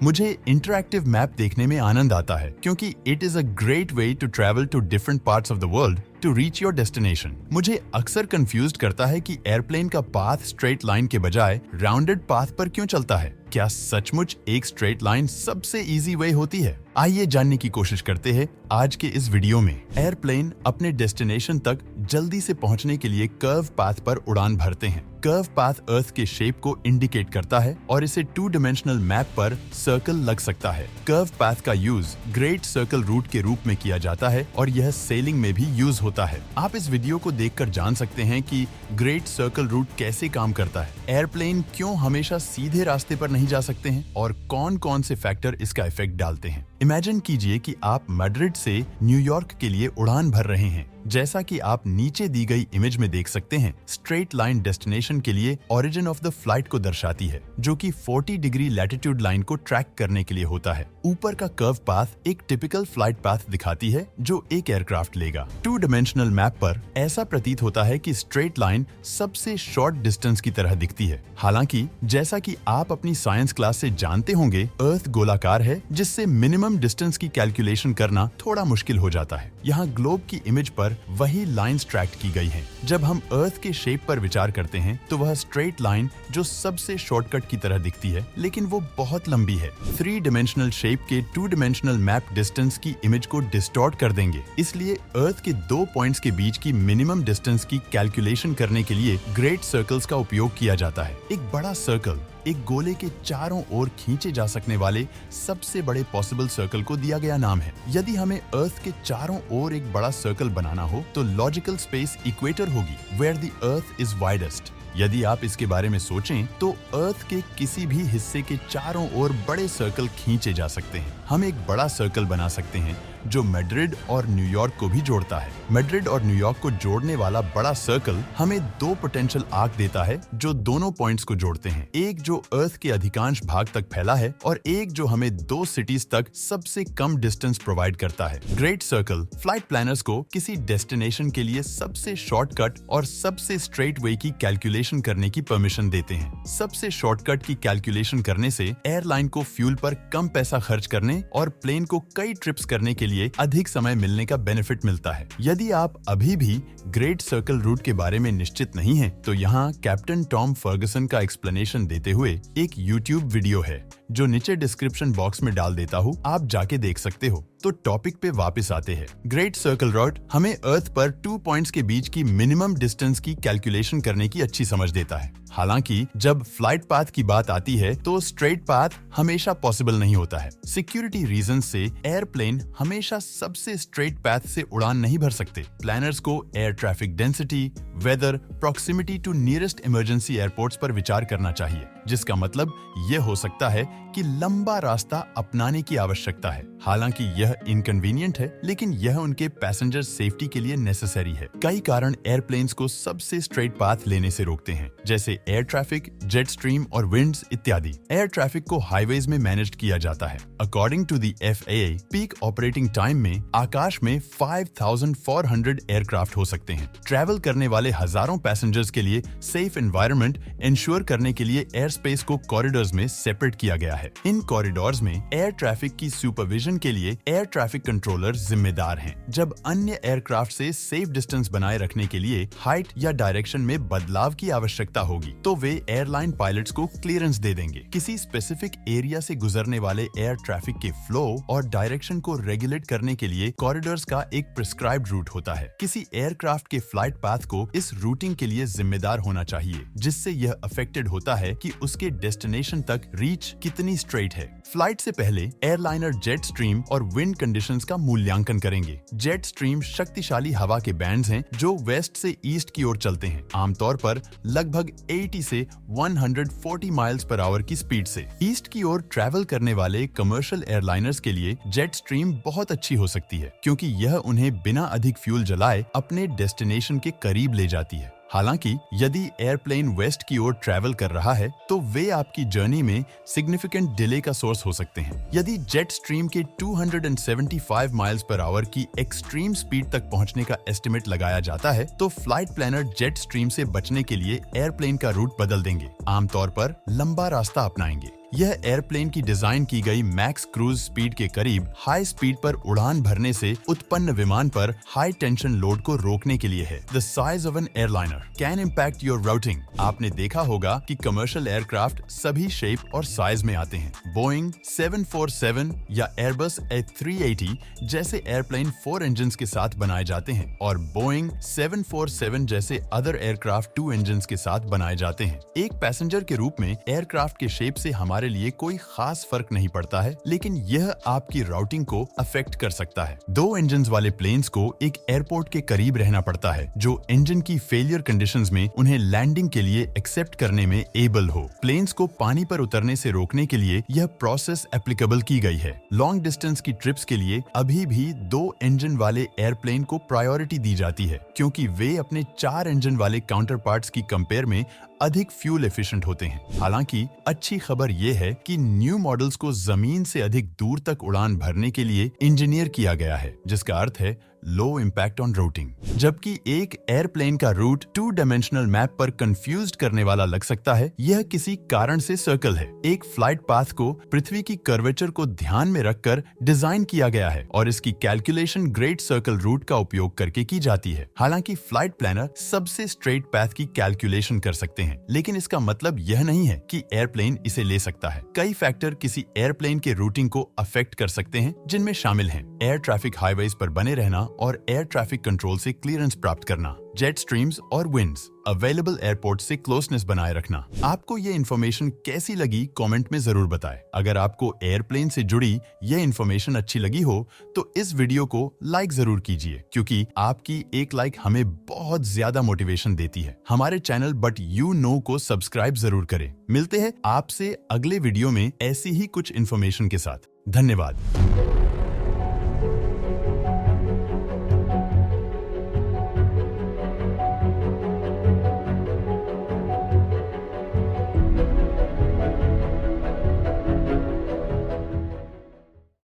मुझे interactive map देखने में आनंद आता है क्योंकि it is a great way to travel to different parts of the world to reach your destination. मुझे अक्सर कंफ्यूज करता है कि एयरप्लेन का पाथ स्ट्रेट लाइन के बजाय राउंडेड पाथ पर क्यों चलता है। क्या सचमुच एक स्ट्रेट लाइन सबसे इजी वे होती है? आइए जानने की कोशिश करते हैं आज के इस वीडियो में। एयरप्लेन अपने डेस्टिनेशन तक जल्दी से पहुंचने के लिए कर्व पाथ पर उड़ान भरते हैं। कर्व पाथ अर्थ के शेप को इंडिकेट करता है और इसे 2 डायमेंशनल मैप पर सर्कल लग सकता है। कर्व पाथ का यूज ग्रेट सर्कल रूट के रूप में किया जाता है और यह सेलिंग में भी यूज होता है। आप इस वीडियो को देखकर जान सकते हैं कि ग्रेट सर्कल रूट कैसे काम करता है, एयरप्लेन क्यों हमेशा सीधे रास्ते पर नहीं जा सकते हैं और कौन कौन से फैक्टर इसका इफेक्ट डालते हैं। इमेजिन कीजिए कि आप मैड्रिड से न्यूयॉर्क के लिए उड़ान भर रहे हैं। जैसा कि आप नीचे दी गई इमेज में देख सकते हैं, स्ट्रेट लाइन डेस्टिनेशन के लिए ओरिजिन ऑफ द फ्लाइट को दर्शाती है, जो कि 40 डिग्री लैटिट्यूड लाइन को ट्रैक करने के लिए होता है। ऊपर का कर्व पाथ एक टिपिकल फ्लाइट पाथ दिखाती है जो एक एयरक्राफ्ट लेगा। 2 डायमेंशनल मैप पर ऐसा प्रतीत होता है कि स्ट्रेट लाइन सबसे शॉर्ट डिस्टेंस की तरह दिखती है। हालांकि जैसा कि आप अपनी साइंस क्लास से जानते होंगे, अर्थ गोलाकार है, जिससे मिनिमम डिस्टेंस की कैलकुलेशन करना थोड़ा मुश्किल हो जाता है। यहाँ ग्लोब की इमेज पर वही लाइंस ट्रैक की गई हैं। जब हम अर्थ के शेप पर विचार करते हैं तो वह स्ट्रेट लाइन जो सबसे शॉर्टकट की तरह दिखती है, लेकिन वो बहुत लंबी है। 3 डायमेंशनल शेप के 2 डायमेंशनल मैप डिस्टेंस की इमेज को डिस्टॉर्ट कर देंगे। इसलिए अर्थ के 2 पॉइंट्स के बीच की मिनिमम डिस्टेंस की कैलकुलेशन करने के लिए ग्रेट सर्कल्स का उपयोग किया जाता है। एक बड़ा सर्कल एक गोले के चारों ओर खींचे जा सकने वाले सबसे बड़े पॉसिबल सर्कल को दिया गया नाम है। यदि हमें अर्थ के चारों ओर एक बड़ा सर्कल बनाना हो तो लॉजिकल स्पेस इक्वेटर होगी, where the earth is widest. यदि आप इसके बारे में सोचें तो अर्थ के किसी भी हिस्से के चारों ओर बड़े सर्कल खींचे जा सकते हैं। हम एक बड़ा सर्कल बना सकते हैं जो मैड्रिड और न्यूयॉर्क को भी जोड़ता है। मैड्रिड और न्यूयॉर्क को जोड़ने वाला बड़ा सर्कल हमें 2 पोटेंशियल आर्क देता है जो दोनों पॉइंट्स को जोड़ते हैं, एक जो अर्थ के अधिकांश भाग तक फैला है और एक जो हमें 2 सिटीज तक सबसे कम डिस्टेंस प्रोवाइड करता है। ग्रेट सर्कल फ्लाइट प्लानर्स को किसी डेस्टिनेशन के लिए सबसे शॉर्टकट और सबसे स्ट्रेट वे की कैलकुलेशन करने की परमिशन देते हैं। सबसे शॉर्टकट की कैलकुलेशन करने से एयरलाइन को फ्यूल पर कम पैसा खर्च करने और प्लेन को कई ट्रिप्स करने के लिए अधिक समय मिलने का बेनिफिट मिलता है। यदि आप अभी भी ग्रेट सर्कल रूट के बारे में निश्चित नहीं हैं, तो यहाँ कैप्टन टॉम फर्गसन का एक्सप्लेनेशन देते हुए एक यूट्यूब वीडियो है जो नीचे डिस्क्रिप्शन बॉक्स में डाल देता हूँ, आप जाके देख सकते हो। तो टॉपिक पे वापस आते हैं। ग्रेट सर्कल रूट हमें अर्थ पर 2 पॉइंट्स के बीच की मिनिमम डिस्टेंस की कैलकुलेशन करने की अच्छी समझ देता है। हालांकि जब फ्लाइट पाथ की बात आती है तो स्ट्रेट पाथ हमेशा पॉसिबल नहीं होता है। सिक्योरिटी रीजन से एयरप्लेन हमेशा सबसे स्ट्रेट पाथ से उड़ान नहीं भर सकते। प्लानर्स को air traffic density, weather, proximity to nearest emergency airports पर विचार करना चाहिए, जिसका मतलब यह हो सकता है कि लंबा रास्ता अपनाने की आवश्यकता है। हालांकि यह इनकन्वीनियंट है, लेकिन यह उनके पैसेंजर सेफ्टी के लिए नेसेसरी है। कई कारण एयरप्लेन्स को सबसे स्ट्रेट पाथ लेने से रोकते हैं, जैसे एयर ट्रैफिक, जेट स्ट्रीम और विंड्स इत्यादि। एयर ट्रैफिक को हाईवेज में मैनेज किया जाता है। According to the FAA, peak operating time में आकाश में 5400 एयरक्राफ्ट हो सकते हैं। ट्रैवल करने वाले हजारों पैसेंजर्स के लिए सेफ एनवायरनमेंट इंश्योर करने के लिए एयर स्पेस को कॉरिडोर्स में सेपरेट किया गया है। इन कॉरिडोर्स में एयर ट्रैफिक की सुपरविजन के लिए एयर ट्रैफिक कंट्रोलर जिम्मेदार हैं। जब अन्य एयरक्राफ्ट से सेफ डिस्टेंस बनाए रखने के लिए हाइट या डायरेक्शन में बदलाव की आवश्यकता होगी तो वे एयरलाइन पायलट्स को क्लियरेंस दे देंगे। किसी स्पेसिफिक एरिया से गुजरने वाले एयर ट्रैफिक के फ्लो और डायरेक्शन को रेगुलेट करने के लिए कॉरिडोर्स का एक प्रिस्क्राइब्ड रूट होता है। किसी एयरक्राफ्ट के फ्लाइट पाथ को इस रूटिंग के लिए जिम्मेदार होना चाहिए, जिससे यह अफेक्टेड होता है कि उसके डेस्टिनेशन तक रीच कितनी स्ट्रेट है। फ्लाइट से पहले एयरलाइनर जेट स्ट्रीम और विंड कंडीशंस का मूल्यांकन करेंगे। जेट स्ट्रीम शक्तिशाली हवा के बैंड्स हैं जो वेस्ट से ईस्ट की ओर चलते हैं, आमतौर पर लगभग 80 से 140 माइल्स पर आवर की स्पीड से। ईस्ट की ओर ट्रैवल करने वाले कमर्शियल एयरलाइनर्स के लिए जेट स्ट्रीम बहुत अच्छी हो सकती है, क्योंकि यह उन्हें बिना अधिक फ्यूल जलाए अपने डेस्टिनेशन के करीब ले जाती है। हालांकि यदि एयरप्लेन वेस्ट की ओर ट्रैवल कर रहा है तो वे आपकी जर्नी में सिग्निफिकेंट डिले का सोर्स हो सकते हैं। यदि जेट स्ट्रीम के 275 माइल्स पर आवर की एक्सट्रीम स्पीड तक पहुंचने का एस्टिमेट लगाया जाता है तो फ्लाइट प्लानर जेट स्ट्रीम से बचने के लिए एयरप्लेन का रूट बदल देंगे, आमतौर पर लंबा रास्ता अपनाएंगे। यह एयरप्लेन की डिजाइन की गई मैक्स क्रूज स्पीड के करीब हाई स्पीड पर उड़ान भरने से उत्पन्न विमान पर हाई टेंशन लोड को रोकने के लिए है। The size of an airliner can impact your routing. आपने देखा होगा कि कमर्शियल एयरक्राफ्ट सभी शेप और साइज में आते हैं। बोइंग 747 या एयरबस A380 जैसे एयरप्लेन 4 इंजन के साथ बनाए जाते हैं और बोइंग 747 जैसे अदर एयरक्राफ्ट 2 इंजन के साथ बनाए जाते हैं। एक पैसेंजर के रूप में एयरक्राफ्ट के शेप से हमारे लिए कोई खास फर्क नहीं पड़ता है, लेकिन यह आपकी राउटिंग को अफेक्ट कर सकता है। 2 इंजन वाले प्लेन्स को एक एयरपोर्ट के करीब रहना पड़ता है जो इंजन की फेलियर कंडीशंस में उन्हें लैंडिंग के लिए एक्सेप्ट करने में एबल हो। प्लेन्स को पानी पर उतरने से रोकने के लिए यह प्रोसेस एप्लीकेबल की गई है। लॉन्ग डिस्टेंस की ट्रिप्स के लिए अभी भी 2 इंजन वाले एयरप्लेन को प्रायोरिटी दी जाती है क्योंकि वे अपने 4 इंजन वाले काउंटर पार्ट्स की कंपेयर में अधिक फ्यूल एफिशिएंट होते हैं। हालांकि अच्छी खबर यह है कि न्यू मॉडल्स को जमीन से अधिक दूर तक उड़ान भरने के लिए इंजीनियर किया गया है, जिसका अर्थ है लो इम्पैक्ट ऑन रूटिंग। जबकि एक एयरप्लेन का रूट 2 डायमेंशनल मैप पर कंफ्यूज करने वाला लग सकता है, यह किसी कारण से सर्कल है। एक फ्लाइट पाथ को पृथ्वी की कर्वेचर को ध्यान में रखकर डिजाइन किया गया है और इसकी कैलकुलेशन ग्रेट सर्कल रूट का उपयोग करके की जाती है। हालांकि फ्लाइट प्लानर सबसे स्ट्रेट पाथ की कैलकुलेशन कर सकते हैं, लेकिन इसका मतलब यह नहीं है कि एयरप्लेन इसे ले सकता है। कई फैक्टर किसी एयरप्लेन के रूटिंग को अफेक्ट कर सकते हैं, जिनमें शामिल हैं एयर ट्रैफिक हाईवेज पर बने रहना और एयर ट्रैफिक कंट्रोल से क्लियरेंस प्राप्त करना, जेट स्ट्रीम्स और विंड्स, अवेलेबल एयरपोर्ट से क्लोजनेस बनाए रखना। आपको ये इन्फॉर्मेशन कैसी लगी कमेंट में जरूर बताएं। अगर आपको एयरप्लेन से जुड़ी ये इन्फॉर्मेशन अच्छी लगी हो तो इस वीडियो को लाइक जरूर कीजिए, क्योंकि आपकी एक लाइक हमें बहुत ज्यादा मोटिवेशन देती है। हमारे चैनल बट यू नो को सब्सक्राइब जरूर करें। मिलते हैं आपसे अगले वीडियो में ऐसी ही कुछ इन्फॉर्मेशन के साथ। धन्यवाद।